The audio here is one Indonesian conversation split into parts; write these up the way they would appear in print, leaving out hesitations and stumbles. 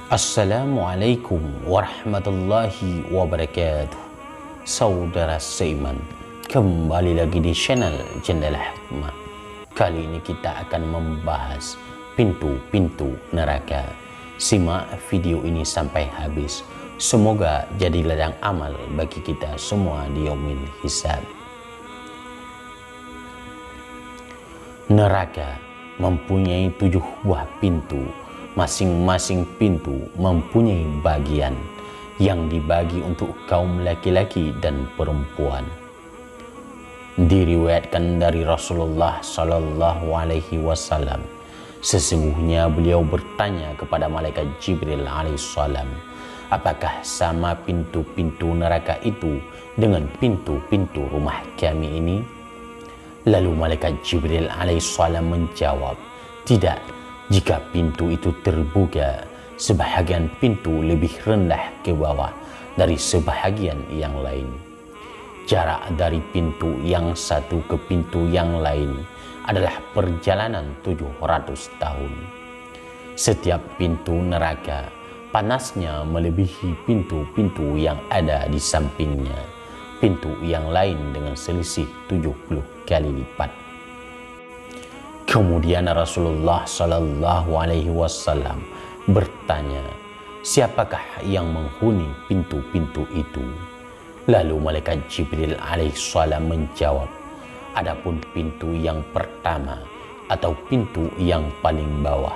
Assalamualaikum warahmatullahi wabarakatuh. Saudara seiman, kembali lagi di channel Jendela Hikmah. Kali ini kita akan membahas pintu-pintu neraka. Simak video ini sampai habis. Semoga jadi ladang amal bagi kita semua di yaumil hisab. Neraka mempunyai 7 buah pintu. Masing-masing pintu mempunyai bagian yang dibagi untuk kaum laki-laki dan perempuan. Diriwayatkan dari Rasulullah Sallallahu Alaihi Wasallam, sesungguhnya beliau bertanya kepada malaikat Jibril alaihissalam, apakah sama pintu-pintu neraka itu dengan pintu-pintu rumah kami ini? Lalu malaikat Jibril alaihissalam menjawab, tidak. Jika pintu itu terbuka, sebahagian pintu lebih rendah ke bawah dari sebahagian yang lain. Jarak dari pintu yang satu ke pintu yang lain adalah perjalanan 700 tahun. Setiap pintu neraka panasnya melebihi pintu-pintu yang ada di sampingnya. Pintu yang lain dengan selisih 70 kali lipat. Kemudian Rasulullah Sallallahu Alaihi Wasallam bertanya, siapakah yang menghuni pintu-pintu itu? Lalu malaikat Jibril alaihissalam menjawab, adapun pintu yang pertama atau pintu yang paling bawah,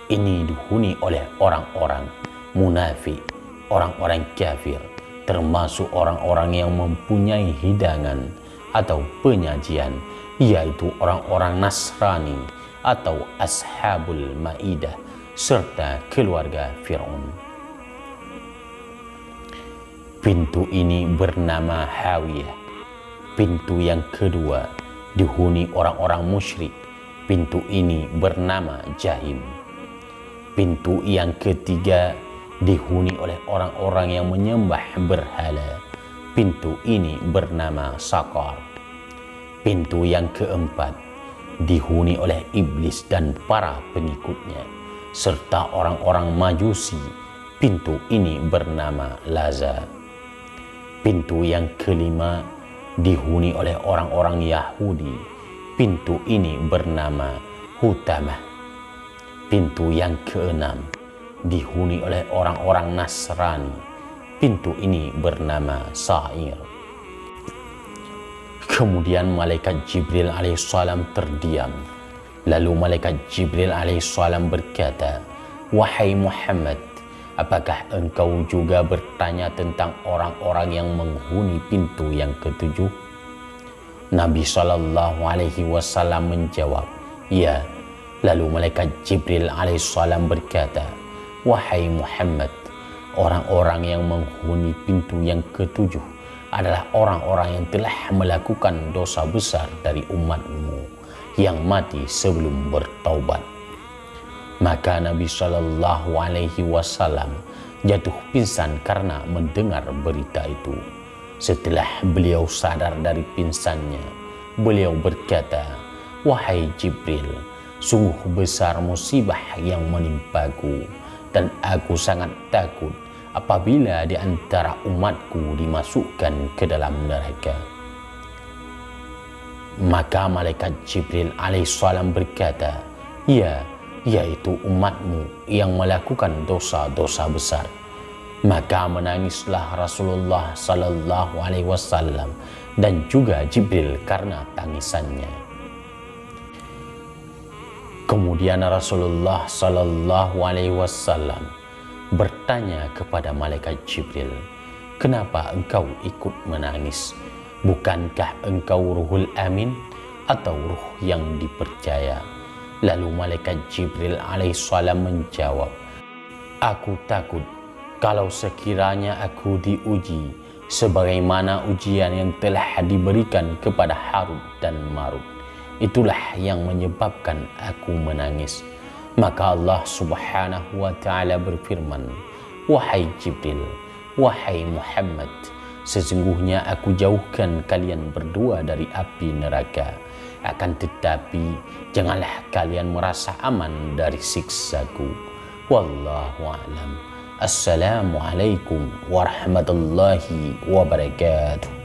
ini dihuni oleh orang-orang munafik, orang-orang kafir, termasuk orang-orang yang mempunyai hidangan atau penyajian, yaitu orang-orang Nasrani atau Ashabul Maidah serta keluarga Fir'aun. Pintu ini bernama Hawiyah. Pintu yang kedua dihuni orang-orang musyrik. Pintu ini bernama Jahim. Pintu yang ketiga dihuni oleh orang-orang yang menyembah berhala. Pintu ini bernama Saqar. Pintu yang keempat dihuni oleh iblis dan para pengikutnya serta orang-orang Majusi. Pintu ini bernama Laza. Pintu yang kelima dihuni oleh orang-orang Yahudi. Pintu ini bernama Hutamah. Pintu yang keenam dihuni oleh orang-orang Nasrani. Pintu ini bernama Sa'ir. Kemudian malaikat Jibril alaihissalam terdiam. Lalu malaikat Jibril alaihissalam berkata, wahai Muhammad, apakah engkau juga bertanya tentang orang-orang yang menghuni pintu yang ketujuh? Nabi Sallallahu Alaihi Wasallam menjawab, ya. Lalu malaikat Jibril alaihissalam berkata, wahai Muhammad, orang-orang yang menghuni pintu yang ketujuh adalah orang-orang yang telah melakukan dosa besar dari umatmu yang mati sebelum bertaubat. Maka Nabi Shallallahu Alaihi Wasallam jatuh pingsan karena mendengar berita itu. Setelah beliau sadar dari pingsannya, beliau berkata, wahai Jibril, sungguh besar musibah yang menimpaku dan aku sangat takut apabila di antara umatku dimasukkan ke dalam neraka. Maka malaikat Jibril alaihissalam berkata, ya, yaitu umatmu yang melakukan dosa-dosa besar. Maka menangislah Rasulullah Sallallahu Alaihi Wasallam dan juga Jibril karena tangisannya. Kemudian Rasulullah Sallallahu Alaihi Wasallam bertanya kepada malaikat Jibril, kenapa engkau ikut menangis? Bukankah engkau Ruhul Amin atau ruh yang dipercaya? Lalu malaikat Jibril alaihissalam menjawab, aku takut kalau sekiranya aku diuji sebagaimana ujian yang telah diberikan kepada Harut dan Marut. Itulah yang menyebabkan aku menangis. Maka Allah Subhanahu wa Ta'ala berfirman, wahai Jibril, wahai Muhammad, sesungguhnya aku jauhkan kalian berdua dari api neraka. Akan tetapi janganlah kalian merasa aman dari siksaku. Wallahu a'lam. Assalamualaikum warahmatullahi wabarakatuh.